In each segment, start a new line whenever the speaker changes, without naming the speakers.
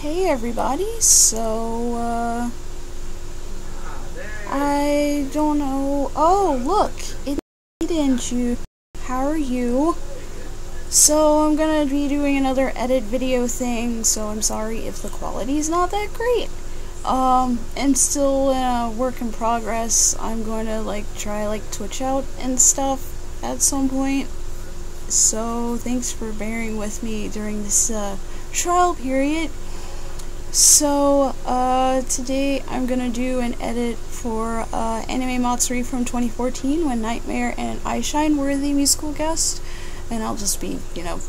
Hey everybody, so, I don't know. Oh, look, it's Aiden. How are you? So, I'm gonna be doing another edit video thing, so I'm sorry if the quality's not that great. I'm still a work in progress. I'm going to, try, Twitch out and stuff at some point. So, thanks for bearing with me during this, trial period. So, today I'm gonna do an edit for, Anime Matsuri from 2014 when Nightmare and Eyeshine were the musical guest, and I'll just be,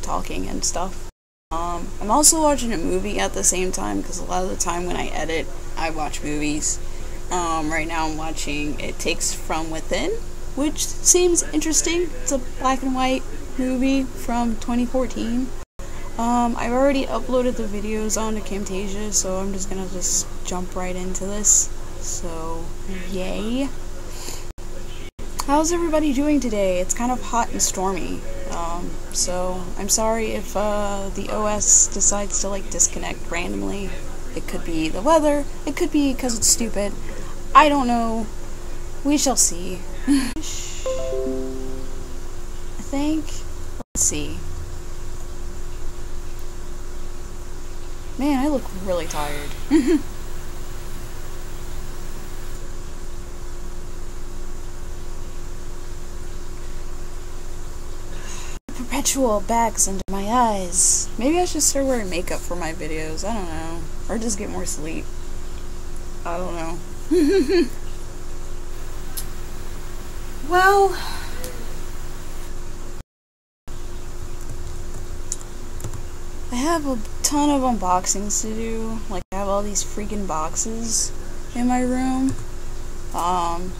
talking and stuff. I'm also watching a movie at the same time, because a lot of the time when I edit, I watch movies. Right now I'm watching It Takes From Within, which seems interesting. It's a black and white movie from 2014. I've already uploaded the videos onto Camtasia, so I'm just gonna jump right into this. So, yay. How's everybody doing today? It's kind of hot and stormy, so I'm sorry if, the OS decides to, disconnect randomly. It could be the weather, it could be because it's stupid. I don't know. We shall see. I think. Let's see. Man, I look really tired. Perpetual bags under my eyes. Maybe I should start wearing makeup for my videos. I don't know. Or just get more sleep. I don't know. Well, I have a ton of unboxings to do. I have all these freaking boxes in my room.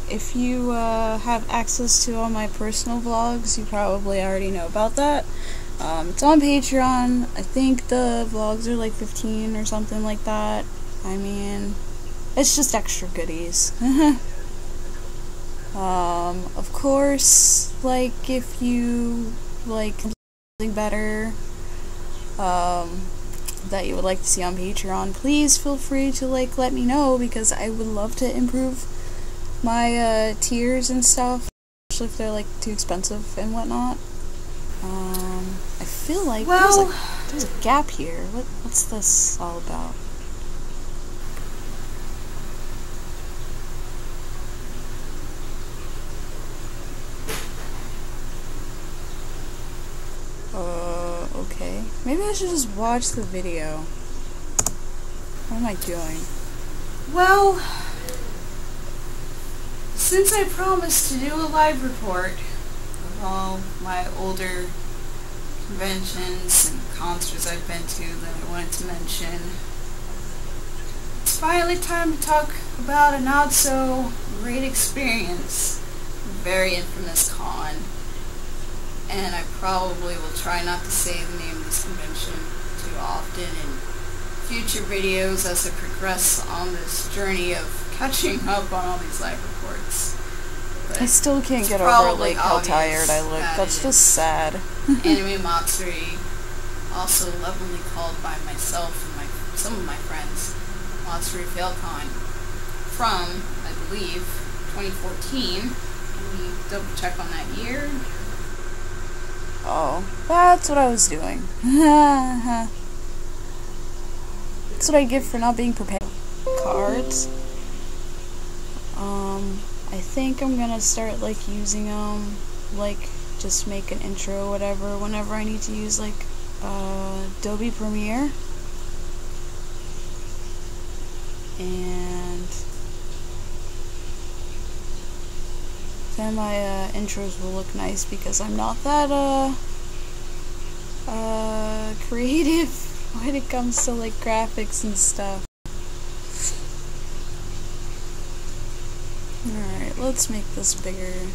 If you have access to all my personal vlogs, you probably already know about that. It's on Patreon. I think the vlogs are 15 or something like that. I mean, it's just extra goodies. Of course, if you something better that you would like to see on Patreon, please feel free to let me know, because I would love to improve my tiers and stuff, especially if they're too expensive and whatnot. I feel like there's a gap here. What's this all about? Okay. Maybe I should just watch the video. What am I doing? Well, since I promised to do a live report of all my older conventions and concerts I've been to that I wanted to mention, it's finally time to talk about a not-so-great experience. A very infamous con. And I probably will try not to say the name of this convention too often in future videos as I progress on this journey of catching up on all these live reports. But I still can't get over how tired I look. That's just sad. Anime Matsuri, also lovingly called by myself and some of my friends, Matsuri Failcon, from, I believe, 2014. Can we double check on that year? Oh, that's what I was doing. That's what I get for not being prepared. Cards. I think I'm gonna start using just make an intro, whatever, whenever I need to use Adobe Premiere. And then my intros will look nice, because I'm not that creative when it comes to graphics and stuff. Alright, let's make this bigger.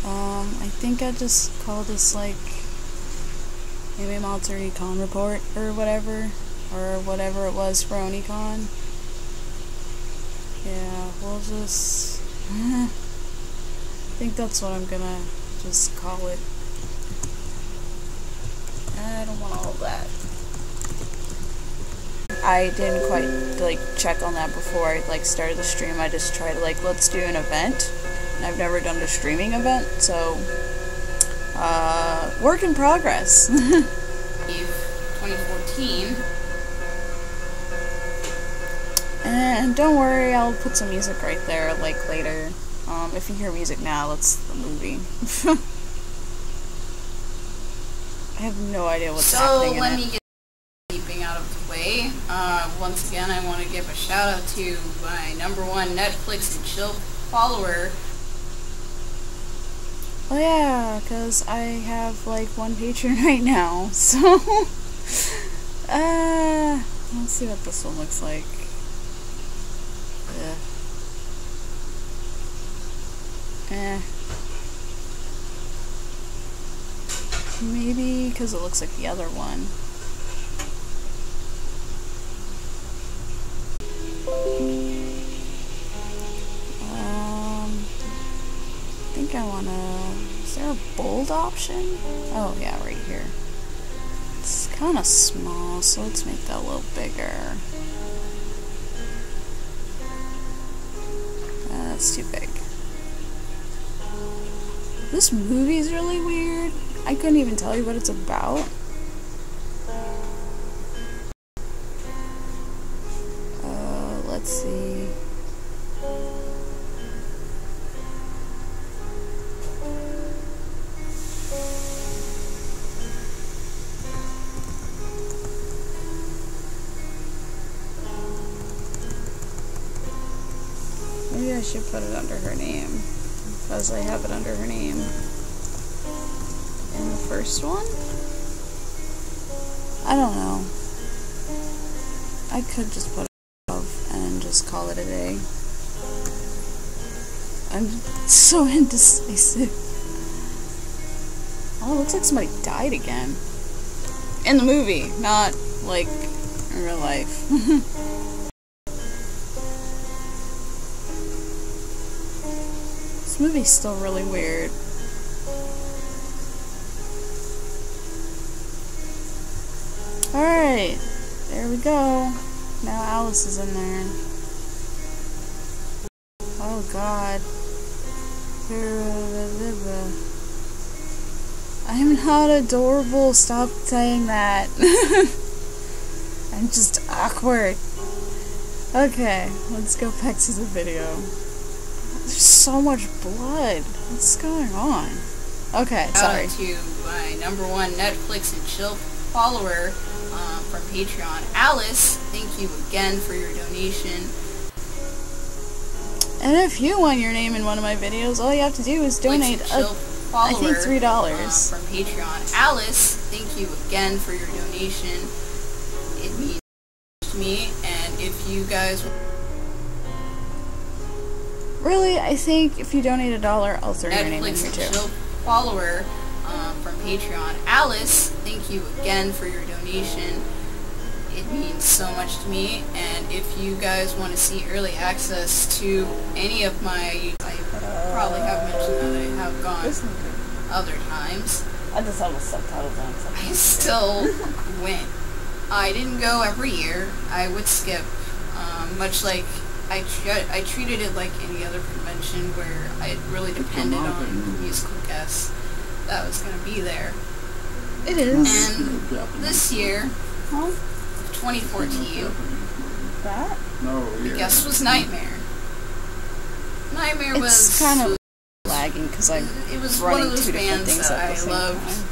I think I just call this Anime Matsuri Con Report or whatever it was for Onicon. Yeah, we'll just I think that's what I'm gonna just call it. I don't want all of that. I didn't quite, like, check on that before I, like, started the stream. I just tried, like, let's do an event. And I've never done a streaming event, so, work in progress.
2014.
And don't worry, I'll put some music right there, like, later. If you hear music now, that's the movie. I have no idea what's happening in it.
So, let me get sleeping out of the way. Once again, I want to give a shout out to my #1 Netflix and chill follower.
Oh yeah, because I have, like, 1 patron right now, so... let's see what this one looks like. Maybe because it looks like the other one. I think I wanna... Is there a bold option? Oh yeah, right here. It's kind of small, so let's make that a little bigger. That's too big. This movie is really weird. I couldn't even tell you what it's about. Let's see. Maybe I should put it under her name, because I have it under her name in the first one? I don't know. I could just put it above and just call it a day. I'm so indecisive. Oh, it looks like somebody died again. In the movie, not, like, in real life. This movie's still really weird. Alright, there we go. Now Alice is in there. Oh god. I'm not adorable, stop saying that. I'm just awkward. Okay, let's go back to the video. There's so much blood. What's going on? Okay, sorry.
To my #1 Netflix and chill follower from Patreon, Alice. Thank you again for your donation.
And if you want your name in one of my videos, all you have to do is donate I think $3.
From Patreon, Alice. Thank you again for your donation. It means to me, and if you guys.
Really, I think if you donate $1, I'll throw your name in here too.
Follower from Patreon, Alice. Thank you again for your donation. It means so much to me. And if you guys want to see early access to any of my, I probably have mentioned that I have gone other times.
I just have the subtitles on.
I still went. I didn't go every year. I would skip, much like. I treated it like any other convention where I really depended on musical guests that was going to be there.
It is.
And this year, 2014, the guest was Nightmare. Nightmare was
kind of lagging because I'm
it was
running
one of those
two different
bands
things
that
at the
I
same
loved
time.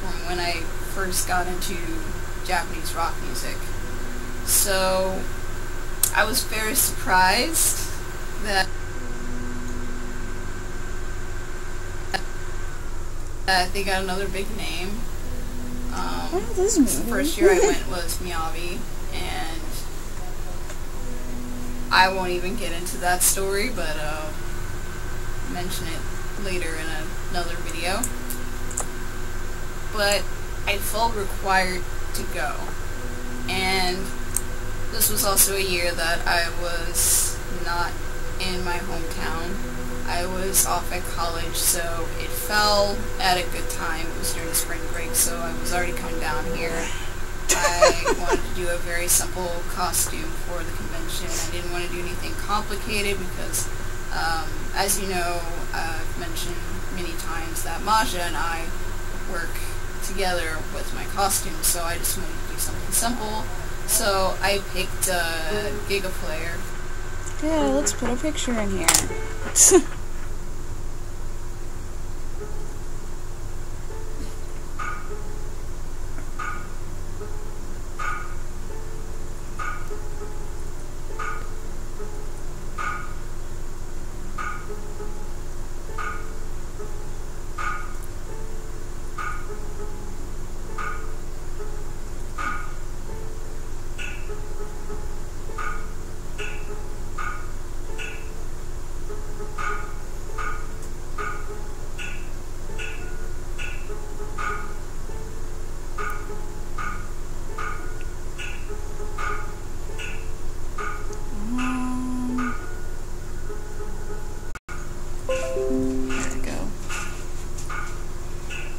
from when I first got into Japanese rock music. So I was very surprised that they got another big name. The first year I went was Miyavi, and I won't even get into that story, but mention it later in another video. But I felt required to go, and this was also a year that I was not in my hometown. I was off at college, so it fell at a good time. It was during the spring break, so I was already coming down here. I wanted to do a very simple costume for the convention. I didn't want to do anything complicated because, as you know, I've mentioned many times that Maja and I work together with my costumes, so I just wanted to do something simple. So I picked Gigaflare.
Yeah, let's put a picture in here.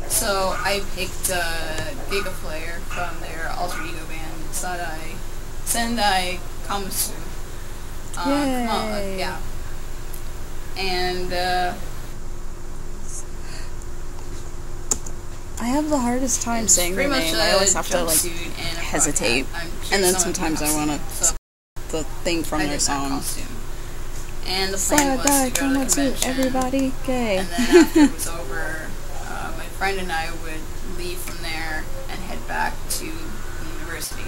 So I picked Gigaflare from their alter ego band, Sendai Kamusu.
Yay.
Yeah. And
I have the hardest time saying their name. I always have to like hesitate, and then sometimes I want the thing from their song.
And the plan was to go to the convention,
everybody gay.
And then after it was over, my friend and I would leave from there and head back to the university.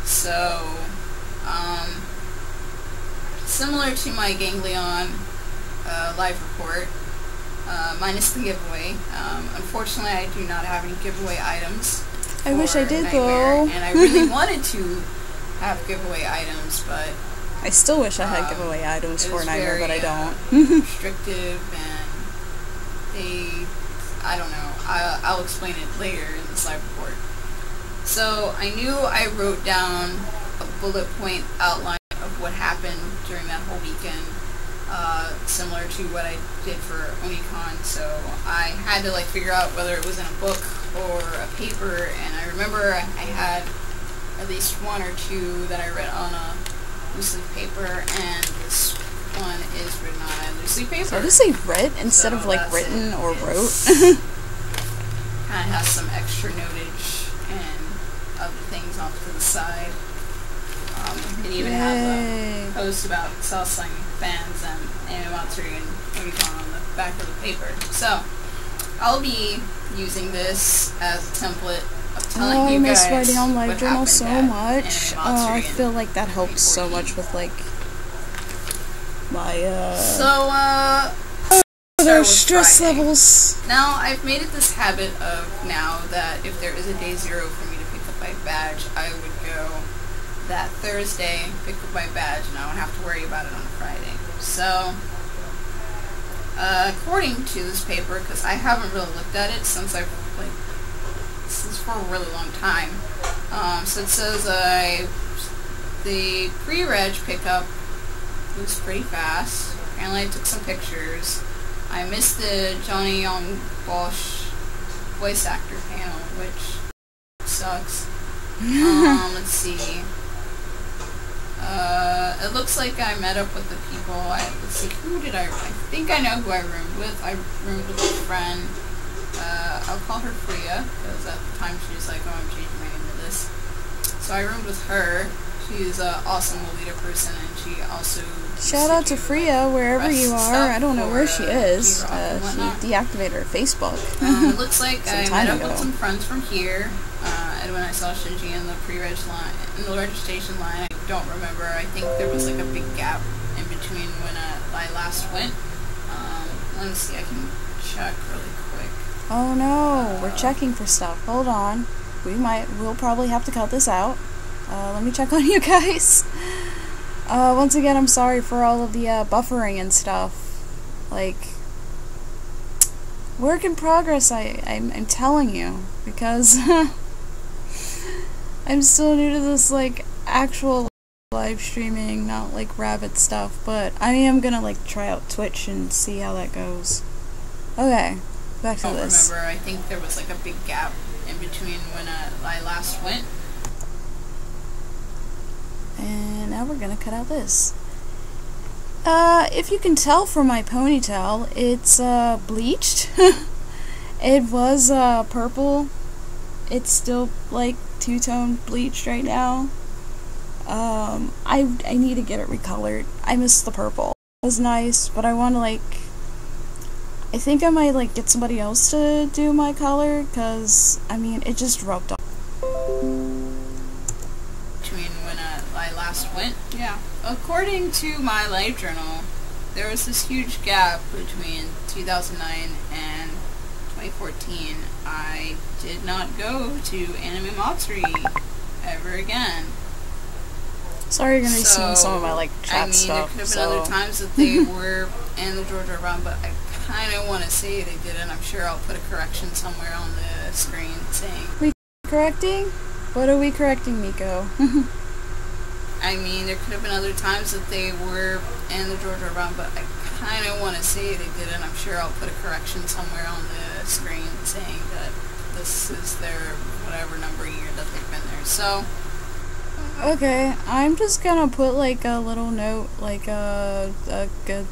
So, similar to my Ganglion live report, minus the giveaway. Unfortunately, I do not have any giveaway items.
I wish I did,
Nightmare,
though.
And I really wanted to have giveaway items, but
I still wish I had giveaway items for Nightmare, but I don't.
Restrictive, and I don't know. I'll explain it later in this live report. So I knew I wrote down a bullet point outline of what happened during that whole weekend, similar to what I did for OniCon. So I had to like figure out whether it was in a book or a paper, and I remember I had at least one or two that I read on a loose leaf paper, and this one is written on a loose leaf paper.
So does it say read instead of like written or wrote?
Kind of has some extra notage and other things off to the side. It even has a post about Southside fans and Animatsuri and OniCon on the back of the paper. So I'll be using this as a template of telling you guys
I miss writing on
what
live journal so
happened
much. I feel like that helps so much with like my other stress levels.
Now I've made it this habit of now that if there is a day 0 for me to pick up my badge, I would go that Thursday, pick up my badge, and I don't have to worry about it on Friday. So according to this paper, because I haven't really looked at it since for a really long time. So it says the pre-reg pickup was pretty fast. Apparently I took some pictures. I missed the Johnny Young Bosch voice actor panel, which sucks. Let's see. It looks like I met up with the people. Let's see, who did I think I know who I roomed with. I roomed with a friend. I'll call her Freya, because at the time she was like, oh, I'm changing my name to this. So I roomed with her. She's an awesome Lolita person, and she also...
Shout out to Freya, wherever you are. I don't know where she is. She deactivated her Facebook.
It looks like I met up with some friends from here, and when I saw Shinji in the pre-reg line, in the registration line, I don't remember. I think there was like a big gap in between when I last went. Let me see, I can check really quick.
Oh no, we're checking for stuff. Hold on. We'll probably have to cut this out. Let me check on you guys. Once again, I'm sorry for all of the buffering and stuff. Like, work in progress, I'm telling you. Because I'm still new to this, like, actual live streaming, not like rabbit stuff, but I am gonna like try out Twitch and see how that goes. Okay, back to this.
Remember, I think there was like a big gap in between when I last went.
And now we're gonna cut out this. If you can tell from my ponytail, it's bleached. It was purple. It's still like two-tone bleached right now. I need to get it recolored. I miss the purple. It was nice, but I want to like, I think I might like get somebody else to do my color, cause I mean it just rubbed off.
Between when I last went, yeah. According to my life journal, there was this huge gap between 2009 and 2014. I did not go to Anime Matsuri ever again.
Sorry you're gonna be seeing some of my like chat stuff.
There could have been other times that they were in the Georgia round, but I kind of want to say they didn't. I'm sure I'll put a correction somewhere on the screen saying.
We correcting? What are we correcting, Miko?
I mean, there could have been other times that they were in the Georgia round, but I kind of want to say they didn't. I'm sure I'll put a correction somewhere on the screen saying that this is their whatever number year that they've been there. So.
Okay, I'm just gonna put like a little note, like a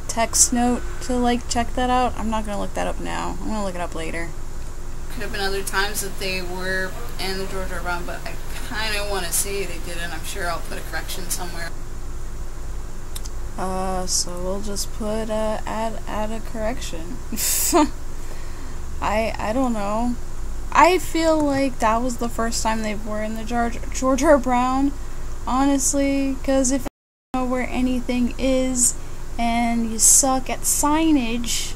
text note to like check that out. I'm not gonna look that up now. I'm gonna look it up later.
Could have been other times that they were in the Georgia round, but I kind of want to say they didn't. I'm sure I'll put a correction somewhere.
So we'll just put add a correction. I don't know. I feel like that was the first time they were in the Georgia Brown, honestly, because if you don't know where anything is and you suck at signage,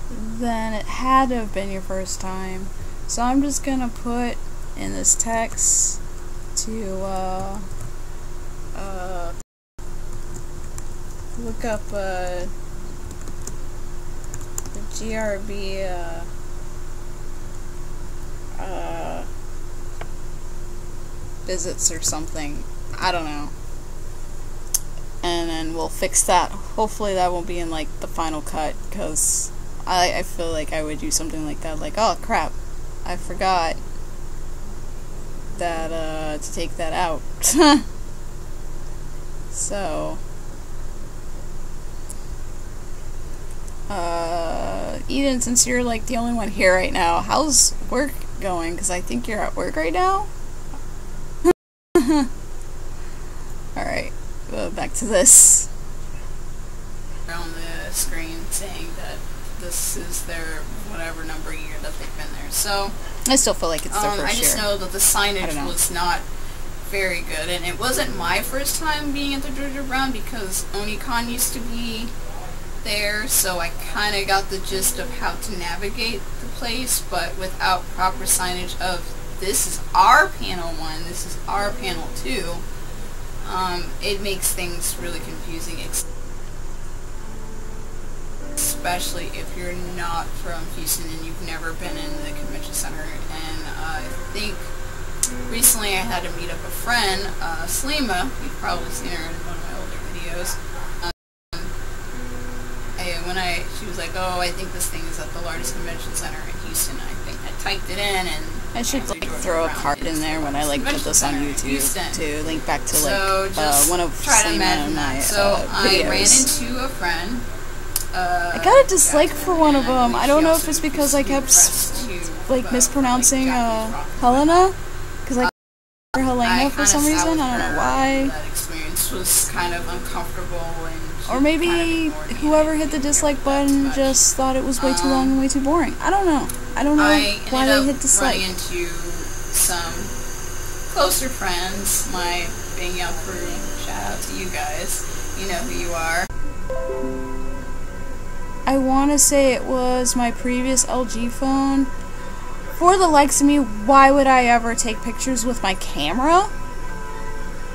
then it had to have been your first time. So I'm just gonna put in this text to look up the GRB visits or something. I don't know. And then we'll fix that. Hopefully that won't be in like the final cut, because I feel like I would do something like that, like, oh crap, I forgot that to take that out. So Eden, since you're like the only one here right now, how's work going? Because I think you're at work right now. Alright, back to this.
On the screen saying that this is their whatever number year that they've been there. So
I still feel like it's their first year.
I just know that the signage was not very good, and it wasn't my first time being at the Georgia Brown because Onicon used to be there, so I kind of got the gist of how to navigate the place, but without proper signage of this is our panel 1, this is our panel 2, it makes things really confusing, especially if you're not from Houston and you've never been in the convention center. And I think recently I had to meet up a friend, Slima. You've probably seen her in one of my older videos. She was like, oh, I think this thing is at the largest convention center in Houston. I think I typed it in, and
I should like throw a card in there when I like put this on YouTube to link back to like one of Slima and my videos.
I ran into a friend.
I got a dislike for one of them. I don't know if it's because I kept like mispronouncing Helena, because I called her Helena for some reason. I don't know why.
That experience was kind of uncomfortable, and
or maybe whoever hit the dislike button just thought it was way too long and way too boring. I don't know. I don't know why they hit dislike.
I ended up running into some closer friends, my Bang Out crew. Shout out to you guys. You know who you are.
I want to say it was my previous LG phone. For the likes of me, why would I ever take pictures with my camera?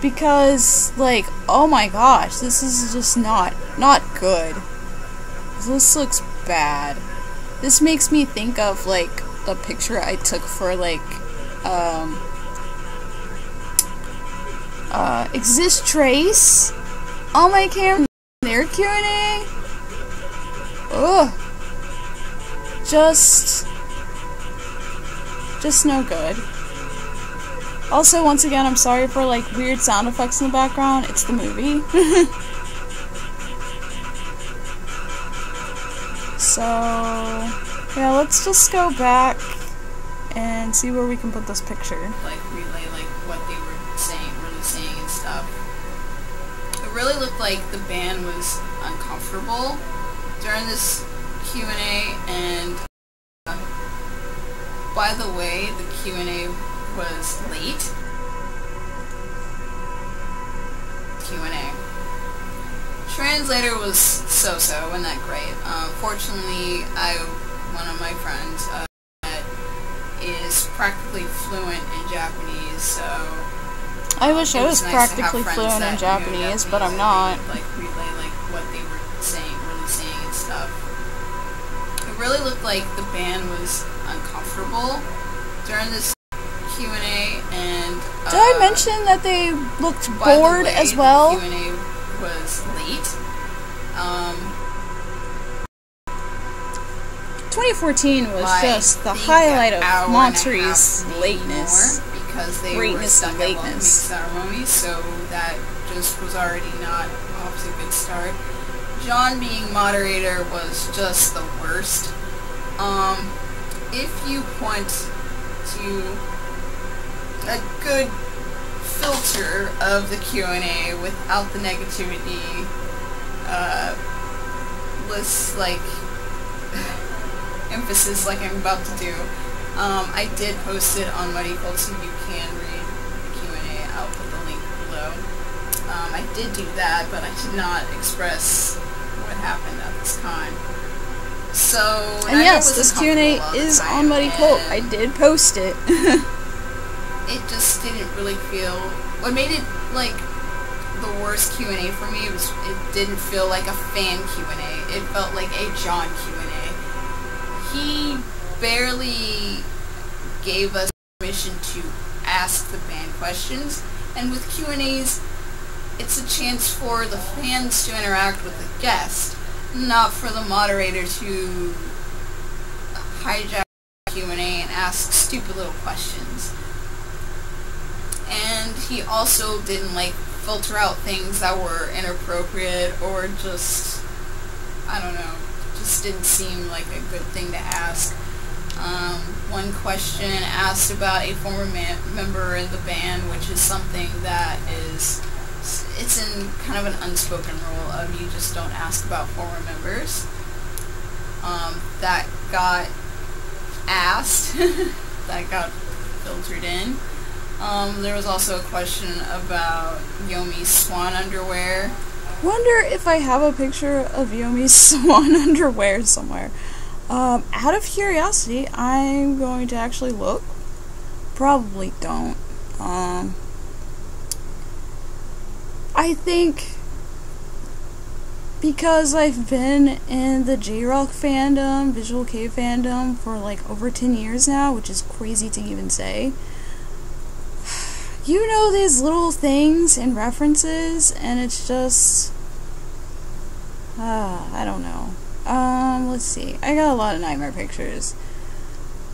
Because, like, oh my gosh, this is just not good. This looks bad. This makes me think of, like, the picture I took for, like, Exist Trace, all my cameras, their Q&A. Ugh. Just no good. Also, once again, I'm sorry for like weird sound effects in the background. It's the movie. So, yeah, let's just go back and see where we can put this picture.
Like, relay, like, what they were saying, really saying and stuff. It really looked like the band was uncomfortable during this Q&A, and by the way, the Q&A was late. Q&A. Translator was so-so, wasn't that great. Fortunately, one of my friends is practically fluent in Japanese, so
I wish I was
nice
practically fluent in Japanese, but I'm not.
Like relay like what they were saying, really saying and stuff. It really looked like the band was uncomfortable during this Q&A, and
did I mention that they looked bored as well?
The Q&A was late.
2014 was just the highlight of Monterey's lateness.
Because they were stuck at welcoming ceremony, so that just was already not off to a good start. John being moderator was just the worst. If you want to a good filter of the Q&A without the negativity, lists like emphasis like I'm about to do. I did post it on Muddy Cult, so you can read the Q&A. I'll put the link below. I did do that, but I did not express what happened at this time. So,
and yes, this Q&A is on Muddy Cult. I did post it.
It just didn't really feel. What made it like the worst Q&A for me was it didn't feel like a fan Q&A. It felt like a John Q&A. He barely gave us permission to ask the band questions, and with Q&As, it's a chance for the fans to interact with the guest, not for the moderator to hijack Q&A and ask stupid little questions. And he also didn't like filter out things that were inappropriate or just, I don't know, just didn't seem like a good thing to ask. One question asked about a former member in the band, which is something that is, it's in kind of an unspoken rule of you just don't ask about former members. That got asked, that got filtered in. There was also a question about Yomi's swan underwear.
Wonder if I have a picture of Yomi's swan underwear somewhere. Out of curiosity, I'm going to actually look. Probably don't. I think because I've been in the J-Rock fandom, Visual K fandom, for like over 10 years now, which is crazy to even say. You know these little things and references, and it's just, I don't know. Let's see. I got a lot of nightmare pictures.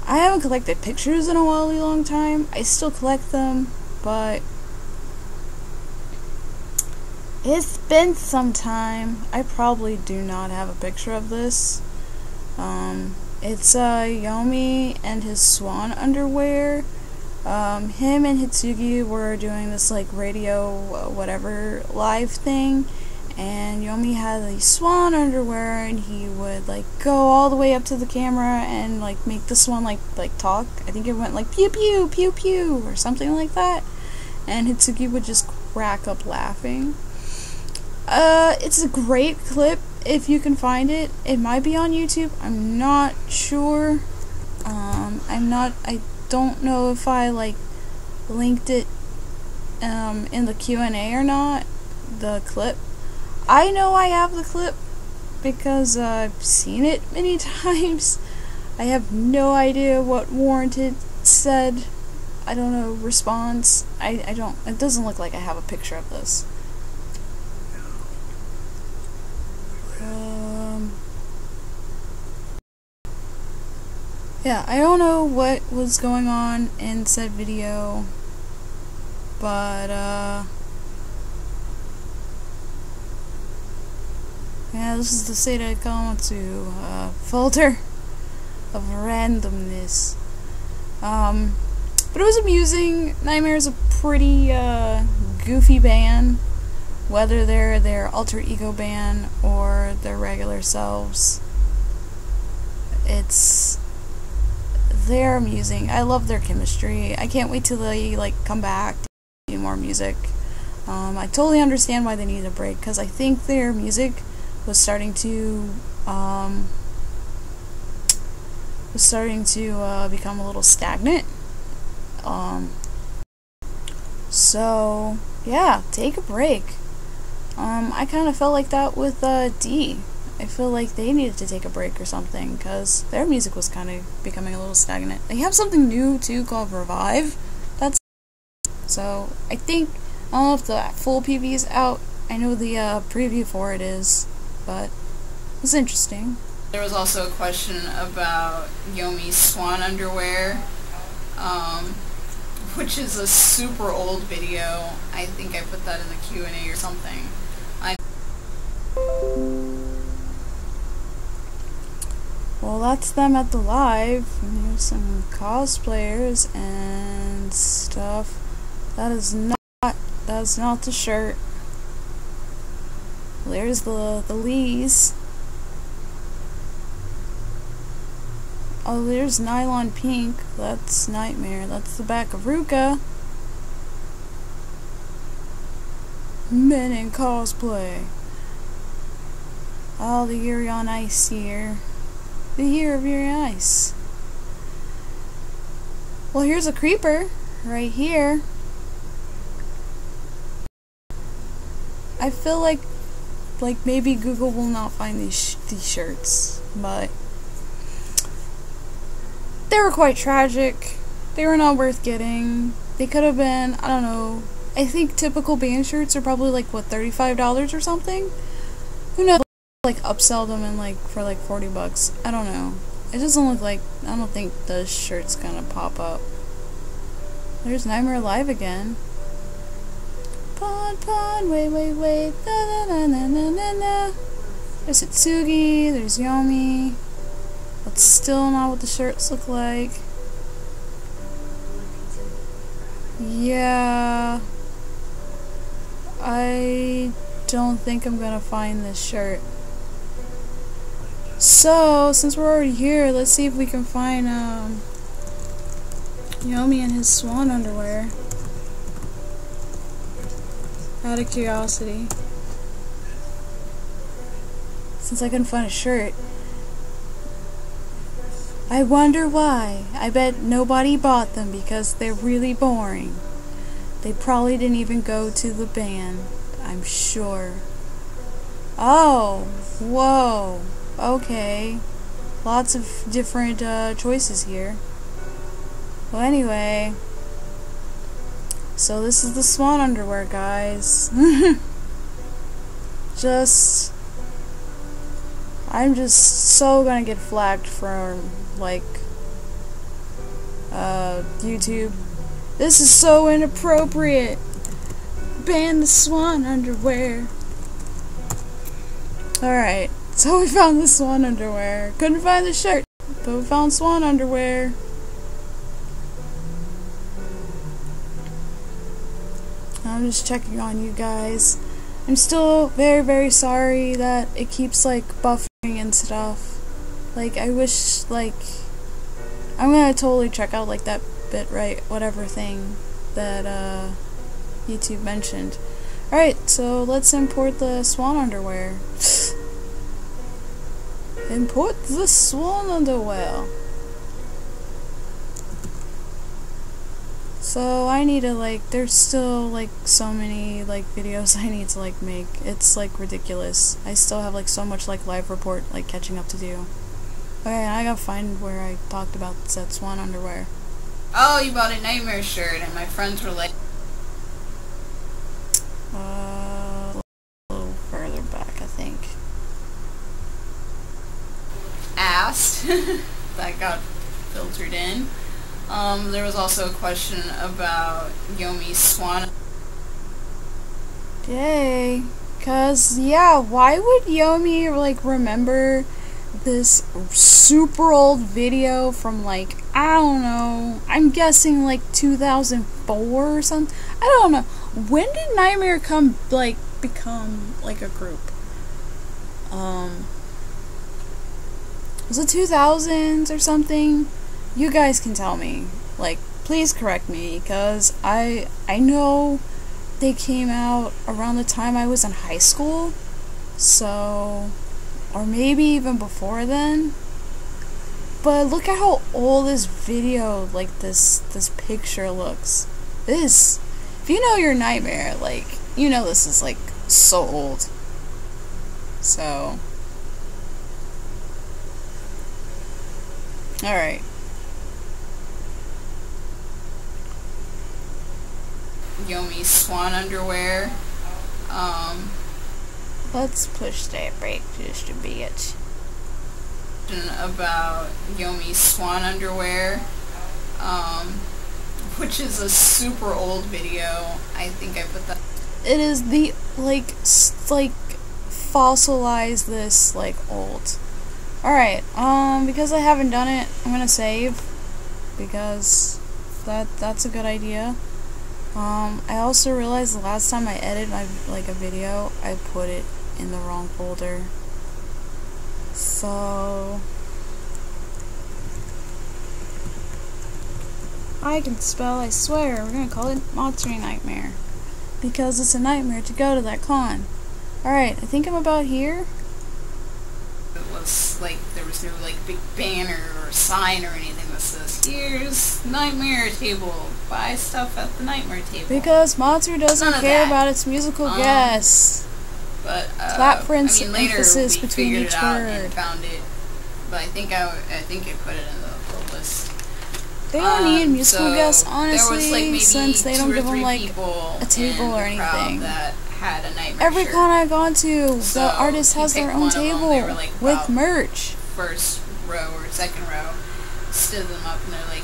I haven't collected pictures in a really long time. I still collect them, but it's been some time. I probably do not have a picture of this. It's Yomi and his swan underwear. Him and Hitsugi were doing this like radio whatever live thing, and Yomi had the swan underwear, and he would like go all the way up to the camera and like make the swan like talk. I think it went like pew pew pew pew or something like that, and Hitsugi would just crack up laughing. It's a great clip if you can find it. It might be on YouTube. I'm not sure. I don't know if I like linked it in the Q&A or not, the clip. I know I have the clip because I've seen it many times. I have no idea what Warranted said. I don't know, response. I don't, it doesn't look like I have a picture of this. Yeah, I don't know what was going on in said video, but, yeah, this is the Seta Kamatsu, folder of randomness. But it was amusing. Nightmare is a pretty, goofy band, whether they're their alter ego band or their regular selves. They're amusing. I love their chemistry. I can't wait till they, like, come back to do more music. I totally understand why they needed a break, because I think their music was starting to become a little stagnant. So yeah, take a break. I kind of felt like that with D. I feel like they needed to take a break or something, because their music was kind of becoming a little stagnant. They have something new too called Revive. So I think, I don't know if the full PV is out. I know the preview for it is, but it's interesting.
There was also a question about Yomi's swan underwear, which is a super old video. I think I put that in the Q&A or something.
Well, that's them at the live. And there's some cosplayers and stuff. That's not the shirt. There's the Lees. Oh, there's Nylon Pink. That's Nightmare. That's the back of Ruka. Men in cosplay. Oh, the Yuri on Ice here. The year of Yuri on Ice. Well, here's a creeper right here. I feel like maybe Google will not find these shirts, but they were quite tragic. They were not worth getting. They could have been, I don't know, I think typical band shirts are probably like, what, $35 or something? Who knows? Like upsell them and like for like $40. I don't know. It doesn't look like, I don't think the shirt's gonna pop up. There's Nightmare Live again. Pon, wait, na na na na na na. There's Itsugi, there's Yomi. That's still not what the shirts look like. Yeah, I don't think I'm gonna find this shirt. So, since we're already here, let's see if we can find Yomi and his swan underwear. Out of curiosity. Since I couldn't find a shirt. I wonder why. I bet nobody bought them because they're really boring. They probably didn't even go to the band, I'm sure. Oh, whoa. Okay. Lots of different choices here. Well, anyway. So this is the swan underwear, guys. I'm just so gonna get flagged from, like, YouTube. This is so inappropriate. Ban the swan underwear. Alright, so we found the swan underwear. Couldn't find the shirt, but we found swan underwear. I'm just checking on you guys. I'm still very, very sorry that it keeps, like, buffering and stuff. Like, I wish, like, I'm gonna totally check out, like, that bitrate, whatever thing that, YouTube mentioned. Alright, so let's import the swan underwear. Import the swan underwear. So I need to, like, there's still, like, so many, like, videos I need to, like, make. It's, like, ridiculous. I still have, like, so much, like, live report, like, catching up to do. Okay, I gotta find where I talked about that swan underwear.
oh, you bought a Nightmare shirt, and my friends were like,
a little further back, I think.
asked. That got filtered in. There was also a question about Yomi's Swan.
Yay. Cause, yeah, why would Yomi, like, remember this super old video from, like, I don't know, I'm guessing, like, 2004 or something? I don't know. When did Nightmare become, like, a group? Was it 2000s or something? You guys can tell me. Like, please correct me, because I know they came out around the time I was in high school, so, or maybe even before then. But look at how old this video, like this picture looks. This, if you know your Nightmare, like, you know this is like so old. So, alright.
Yomi's Swan underwear.
Let's push that break just a bit.
About Yomi's Swan underwear, which is a super old video. I think I put that.
It is the, like fossilize this, like, old. Alright, because I haven't done it, I'm gonna save, because that's a good idea. I also realized the last time I edited a video, I put it in the wrong folder. So, I can spell, I swear. We're gonna call it Monster Nightmare, because it's a nightmare to go to that con. Alright, I think I'm about here.
It was like, there was no like big banner or sign or anything that says, here's Nightmare table, buy stuff at the Nightmare table.
Because Monster doesn't care about its musical guests.
But
clap for
later
emphasis
we
between
figured
each
it out
word.
and found it, but I think I put it in the list.
They don't need musical guests, honestly,
there was, like, maybe
since they don't give them like
a
table or anything.
That had a Nightmare
Every
shirt.
con I've gone to,
So
the artist has
he
their
picked
own
one of them.
table
They were, like,
with
about
merch.
First row or second row, stood them up and they're like,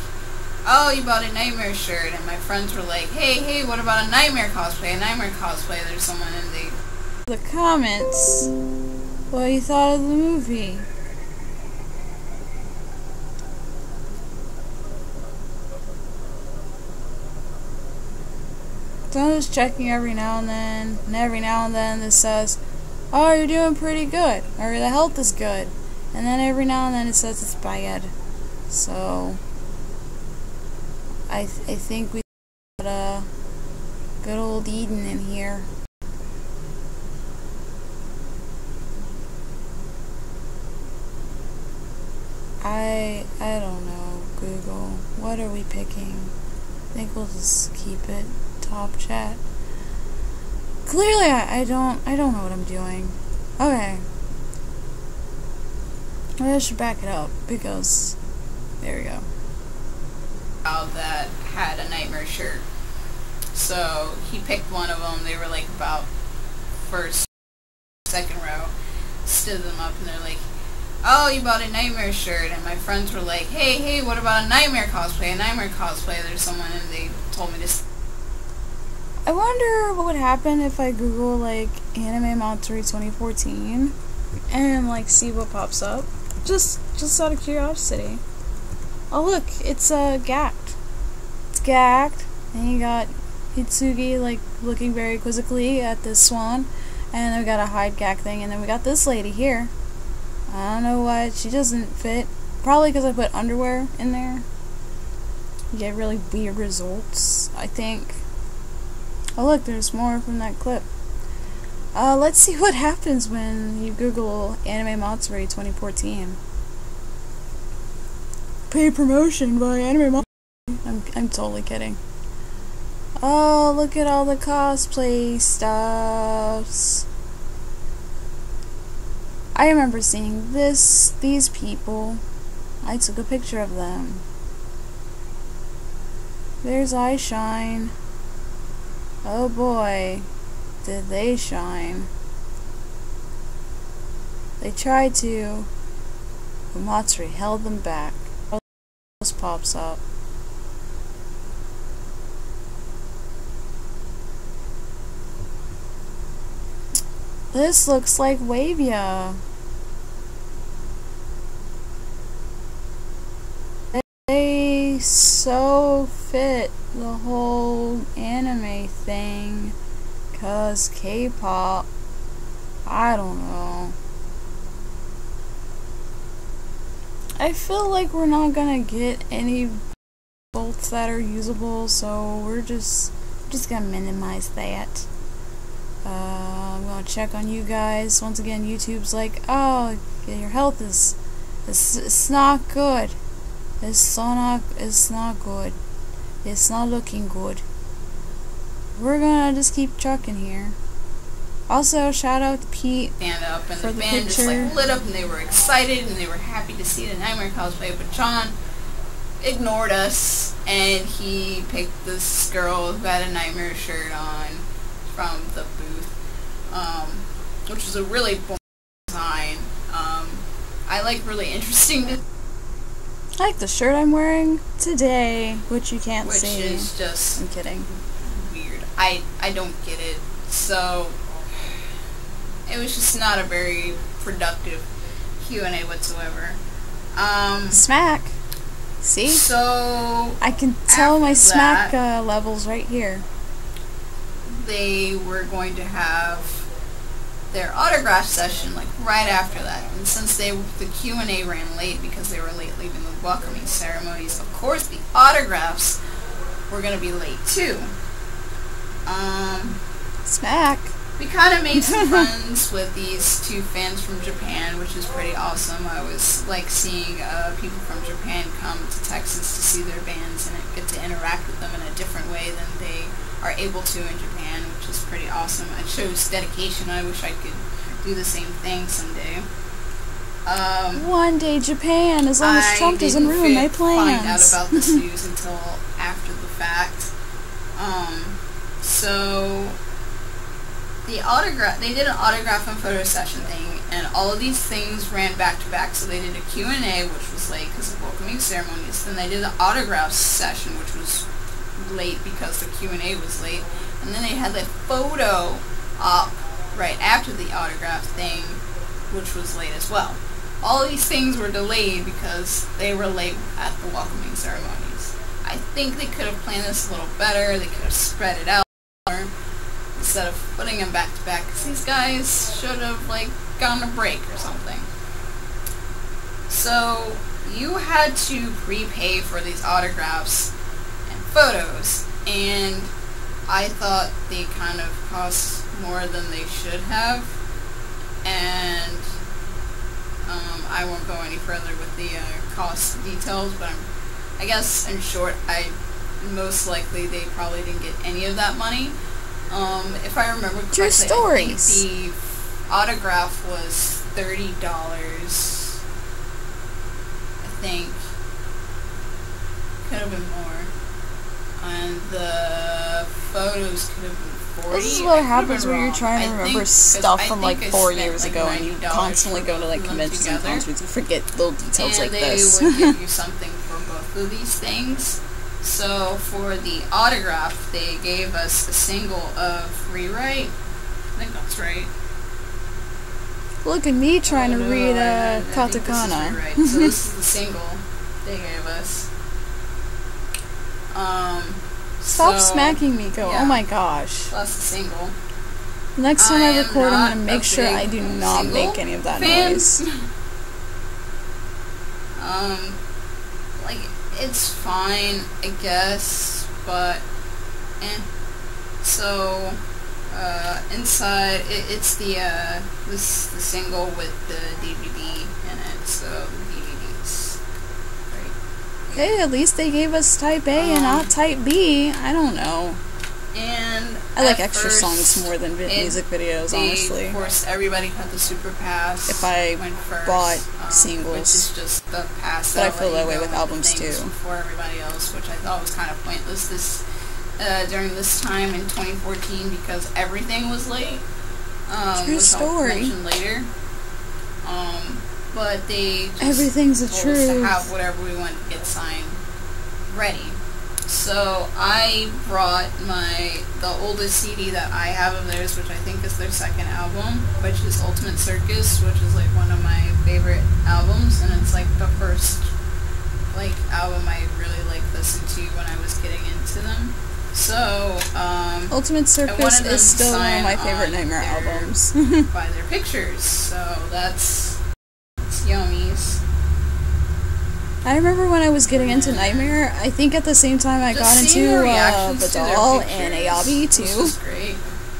oh, you bought a Nightmare shirt, and my friends were like, hey, what about a Nightmare cosplay? There's someone in
the comments what you thought of the movie. So I'm just checking every now and then, this says, oh, you're doing pretty good, or the health is good, and then every now and then it says it's bad. So I think we got a good old Eden in here. I don't know, Google. What are we picking? I think we'll just keep it top chat. Clearly I don't know what I'm doing. Okay. I should back it up because there we go.
That had a Nightmare shirt. So he picked one of them. They were like about first, second row. Stood them up and they're like, oh, you bought a Nightmare shirt, and my friends were like, hey, what about a Nightmare cosplay? There's someone, and they told me to.
I wonder what would happen if I Google, like, Anime Monster 2014 and, like, see what pops up. Just out of curiosity. Oh, look, it's gacked. It's gacked, and you got Hitsugi, like, looking very quizzically at this swan, and then we got a hide gack thing, and then we got this lady here. I don't know why she doesn't fit. Probably because I put underwear in there. You get really weird results, I think. Oh look, there's more from that clip. Let's see what happens when you Google Anime Monster 2014. Paid promotion by Anime Monster. I'm totally kidding. Oh, look at all the cosplay stuffs. I remember seeing these people. I took a picture of them. There's I Shine. Oh boy, did they shine. They tried to, but Matsuri held them back. Else pops up. This looks like Wavia. They so fit the whole anime thing, 'cause K-pop, I don't know. I feel like we're not gonna get any bolts that are usable, so we're just gonna minimize that. I'm gonna check on you guys. Once again, YouTube's like, oh, your health is it's not good. It's not good. It's not looking good. We're gonna just keep trucking here. Also, shout out to Pete
stand up, and
for
the
the
band
picture.
just like lit up, and they were excited, and they were happy to see the Nightmare cosplay. But John ignored us, and he picked this girl who had a Nightmare shirt on from the booth, which was a really boring design. I like really interesting.
I like the shirt I'm wearing today, which you can't
Which
see.
is just
I'm kidding.
weird. I don't get it. So it was just not a very productive Q&A whatsoever.
Smack. See?
So
I can tell my
after
smack
that,
levels right here.
they were going to have their autograph session like right after that, and since the Q&A ran late because they were late leaving the welcoming ceremonies, of course the autographs were going to be late too.
Smack.
We kind of made some friends with these two fans from Japan, which is pretty awesome. I always like seeing people from Japan come to Texas to see their bands and get to interact with them in a different way than they are able to in Japan, which is pretty awesome. It shows dedication. I wish I could do the same thing someday.
One day Japan, as long as Trump doesn't ruin my plans.
I didn't find out about this news until after the fact. So they did an autograph and photo session thing, and all of these things ran back to back. So they did a Q&A, which was late because of welcoming ceremonies. Then they did the autograph session, which was late because the Q&A was late. And then they had the photo op right after the autograph thing, which was late as well. All these things were delayed because they were late at the welcoming ceremonies. I think they could have planned this a little better. They could have spread it out more instead of putting them back to back, because these guys should have like gone a break or something. So you had to prepay for these autographs and photos, and I thought they kind of cost more than they should have, and I won't go any further with the cost details, but I guess in short, most likely they probably didn't get any of that money. If I remember correctly,
True stories.
I think the autograph was $30. I think could have been more, and the photos could have been $40.
This is what happens when you're trying to remember stuff from like 4 years ago, and you constantly go to like conventions and concerts, you forget little details like this.
And they would give you something for both of these things. So for the autograph, they gave us a single of Rewrite. I think that's right.
Look at me trying to read
I think this is
katakana.
Rewrite. So this is the single they gave us.
Stop
so,
smacking me, Go.
yeah.
Oh my gosh.
That's the single.
Next time I record, I'm gonna make
a
sure I
big
do not
single
make any of that
fan.
noise.
Like, it's fine, I guess, but, So, inside, it's the single with the DVD in it, so the DVDs. Right.
Hey, at least they gave us Type A and not Type B. I don't know.
And
I like extra songs more than music videos,
they
honestly.
Forced everybody to have the super pass.
If I
went first,
bought singles,
which is just the pass.
But I feel that way with albums too.
Before everybody else, which I thought was kind of pointless during this time in 2014 because everything was late.
True story.
I'll mention later. But they just
everything's a
told us to
truth.
have whatever we want to get signed ready. So I brought the oldest CD that I have of theirs, which I think is their second album, which is Ultimate Circus, which is like one of my favorite albums, and it's like the first like album I really like listened to when I was getting into them. So
Ultimate Circus is still one of my favorite Nightmare albums.
By their pictures, so that's yummies.
I remember when I was getting into Nightmare, I think at the same time I got into Vidal and Ayabi too.
Great.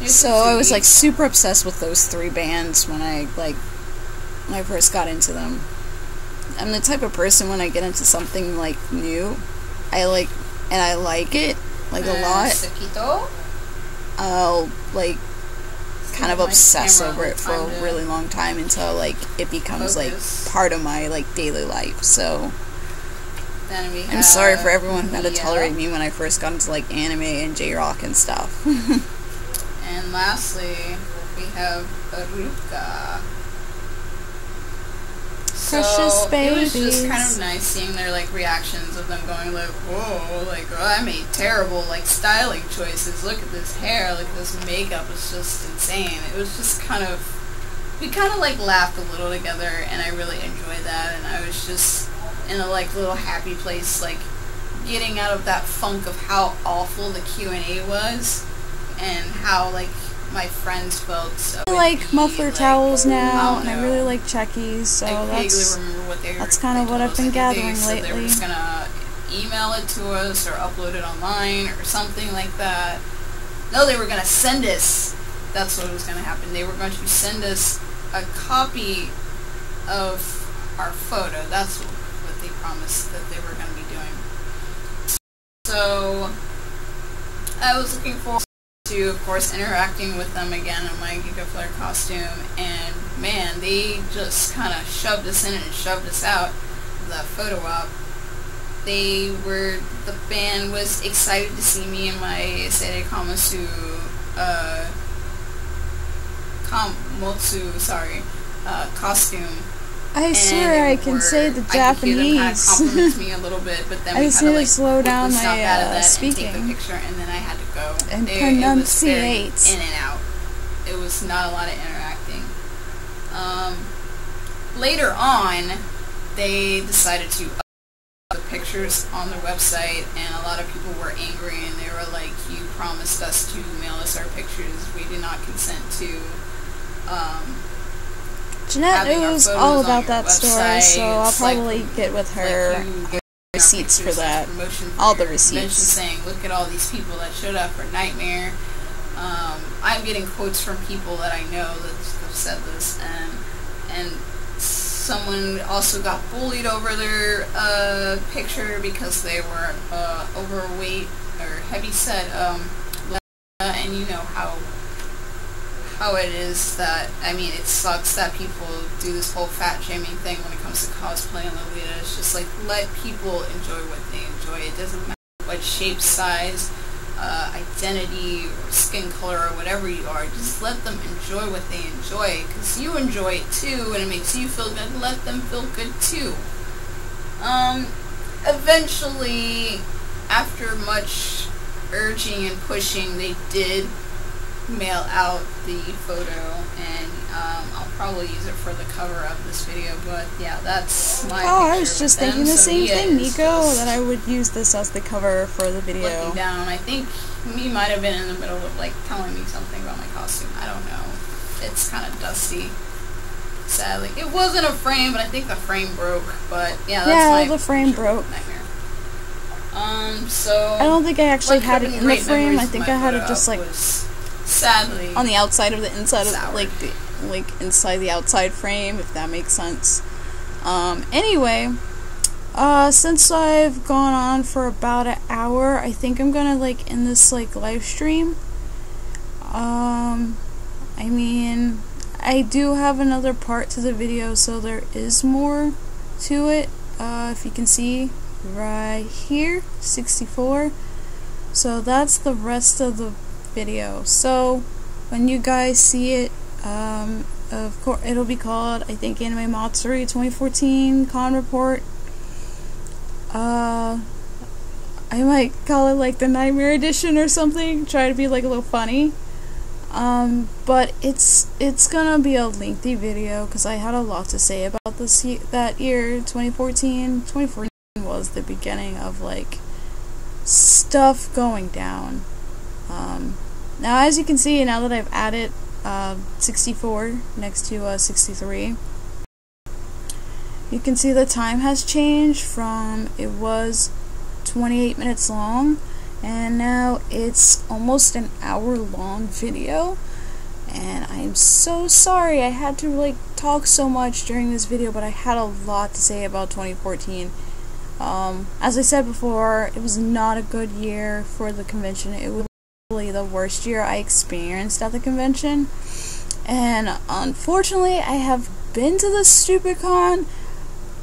So I was like super obsessed with those three bands when I first got into them. I'm the type of person when I get into something like new, I like it like a lot. I'll like kind of obsess over it for a really long time until like it becomes like part of my like daily life. So I'm sorry for everyone who had to tolerate me when I first got into like anime and J-rock and stuff.
And lastly, we have Aruka.
Precious babies.
It was just kind of nice seeing their like reactions of them going like, whoa, like, oh, I made terrible like styling choices. Look at this hair, look at this makeup. It's just insane. It was just we kind of like laughed a little together, and I really enjoyed that. And I was just in a like little happy place, like getting out of that funk of how awful the Q&A was, and how like my friends felt. So
I like muffler towels now, and I really like checkies, so that's kind of what I've been gathering lately.
They were just gonna email it to us or upload it online or something like that. No, they were gonna send us. That's what was gonna happen. They were going to send us a copy of our photo. That's what they promised that they were gonna be doing. So I was looking forward to, of course, interacting with them again in my Giga Flare costume, and man, they just kind of shoved us in and shoved us out of that photo op. The band was excited to see me in my Seirei Kamotsu, costume.
I swear I can say the Japanese.
I could hear them kind of compliment me a little bit, but then
I just need to slow down my
speaking. And take the picture, and then I had to go.
And pronunciate.
It was very in and out. It was not a lot of interacting. Later on, they decided to upload the pictures on their website, and a lot of people were angry, and they were like, "You promised us to mail us our pictures. We did not consent to."
Jeanette knows all about that story, so I'll probably get with her receipts for that. All the receipts.
Saying, look at all these people that showed up for Nightmare. I'm getting quotes from people that I know that have said this, and someone also got bullied over their picture because they were overweight or heavy-set, and you know how it is that, I mean, it sucks that people do this whole fat shaming thing when it comes to cosplay and Lolita. It's just like, let people enjoy what they enjoy. It doesn't matter what shape, size, identity, or skin color, or whatever you are. Just let them enjoy what they enjoy, because you enjoy it too, and it makes you feel good. Let them feel good too. Eventually, after much urging and pushing, they did mail out the photo, and I'll probably use it for the cover of this video, but yeah, that's my picture.
I was just thinking the same thing, Nico, that I would use this as the cover for the video.
Looking down, I think he might have been in the middle of like telling me something about my costume. I don't know. It's kind of dusty, sadly. It wasn't a frame, but I think the frame broke, but yeah, that's
the frame broke.
Nightmare. So
I don't think I actually had it in the frame. I think I had it just like
sadly
on the outside of the inside of like inside the outside frame, if that makes sense. Anyway, Since I've gone on for about an hour, I think I'm gonna like end this like live stream. I mean, I do have another part to the video, so there is more to it. If you can see right here, 64. So that's the rest of the video. So when you guys see it, of course it'll be called, I think, Anime Matsuri 2014 Con Report. I might call it like the Nightmare Edition or something, try to be like a little funny. But it's gonna be a lengthy video because I had a lot to say about that year, 2014. 2014 was the beginning of like stuff going down. Now as you can see, now that I've added 64 next to 63, you can see the time has changed from, it was 28 minutes long, and now it's almost an hour-long video. And I'm so sorry I had to like talk so much during this video, but I had a lot to say about 2014. As I said before, it was not a good year for the convention. It was really the worst year I experienced at the convention. And unfortunately, I have been to this stupid con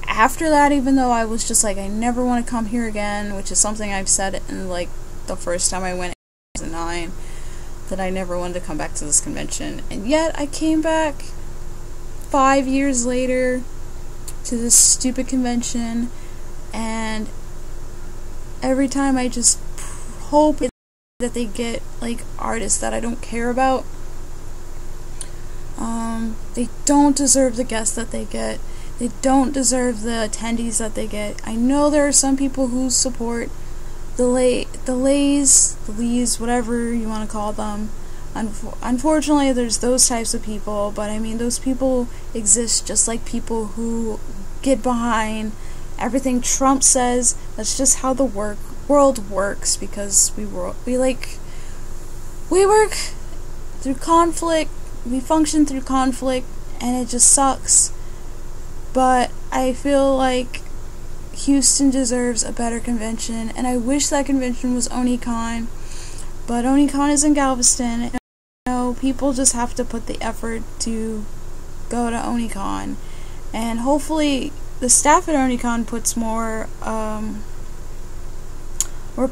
after that, even though I was just like, I never want to come here again, which is something I've said in like the first time I went in 2009, that I never wanted to come back to this convention. And yet I came back 5 years later to this stupid convention, and every time I just hope that they get like artists that I don't care about. They don't deserve the guests that they get. They don't deserve the attendees that they get. I know there are some people who support the Lees, whatever you want to call them. Unfortunately, there's those types of people, but I mean, those people exist just like people who get behind everything Trump says. That's just how the world works, because we work through conflict, we function through conflict, and it just sucks. But I feel like Houston deserves a better convention, and I wish that convention was Onicon, but Onicon is in Galveston. And, you know, people just have to put the effort to go to Onicon, and hopefully the staff at Onicon puts more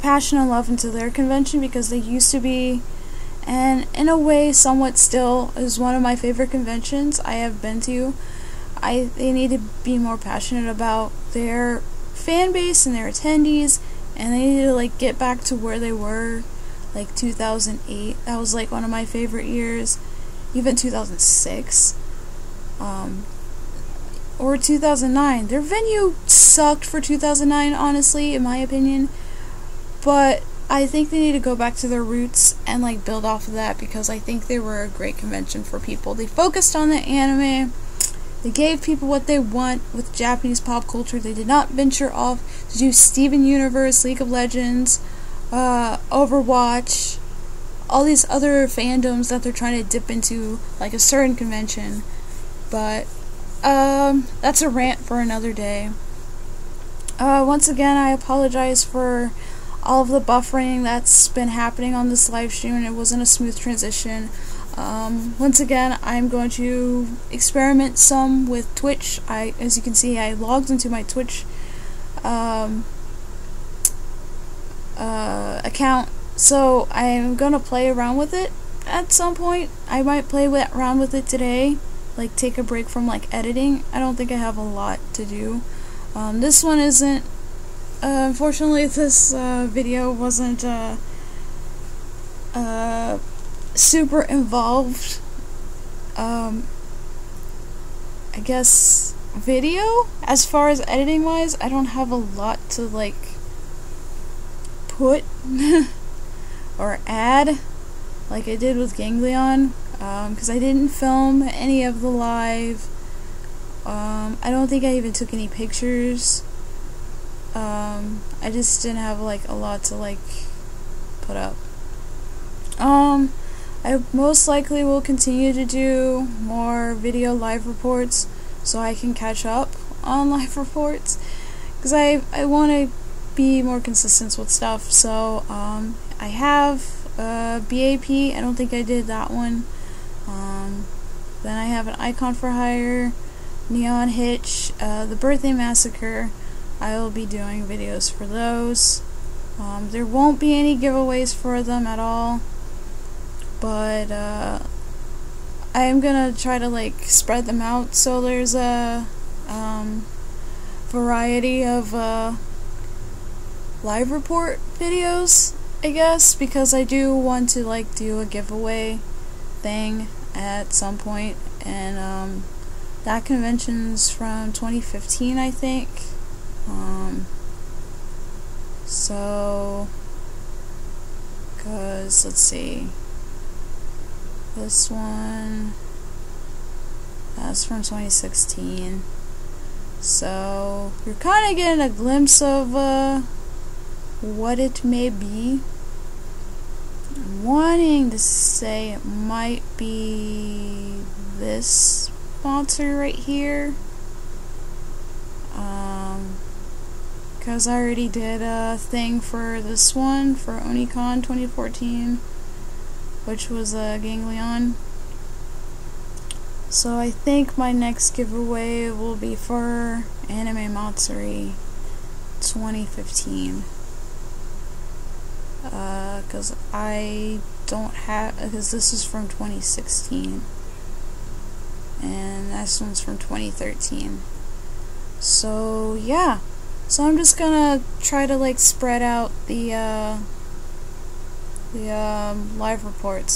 passion and love into their convention, because they used to be, and in a way somewhat still, is one of my favorite conventions I have been to. They need to be more passionate about their fan base and their attendees, and they need to like get back to where they were like 2008. That was like one of my favorite years. Even 2006 or 2009. Their venue sucked for 2009, honestly, in my opinion, but I think they need to go back to their roots and like build off of that, because I think they were a great convention for people. They focused on the anime. They gave people what they want with Japanese pop culture. They did not venture off to do Steven Universe, League of Legends, Overwatch, all these other fandoms that they're trying to dip into, like a certain convention. But that's a rant for another day. Once again, I apologize for all of the buffering that's been happening on this live stream, and it wasn't a smooth transition. Once again, I'm going to experiment some with Twitch. As you can see, I logged into my Twitch account, so I'm gonna play around with it at some point. I might play around with it today, like take a break from like editing. I don't think I have a lot to do. This one isn't, unfortunately this video wasn't super involved, I guess, video. As far as editing wise, I don't have a lot to like put or add like I did with Ganglion, because I didn't film any of the live. I don't think I even took any pictures. I just didn't have like a lot to like put up. I most likely will continue to do more video live reports so I can catch up on live reports, because I want to be more consistent with stuff. So I have BAP. I don't think I did that one. Then I have an Icon for Hire, Neon Hitch, the Birthday Massacre. I will be doing videos for those. There won't be any giveaways for them at all, but I am gonna try to like spread them out so there's a variety of live report videos, I guess, because I do want to like do a giveaway thing at some point, and that convention's from 2015, I think. So, cause let's see, this one, that's from 2016. So you're kind of getting a glimpse of what it may be. I'm wanting to say it might be this sponsor right here. Because I already did a thing for this one, for OniCon 2014, which was Ganglion. So I think my next giveaway will be for Anime Matsuri 2015. Because I don't have, because this is from 2016. And this one's from 2013. So yeah. So I'm just gonna try to like spread out the live reports.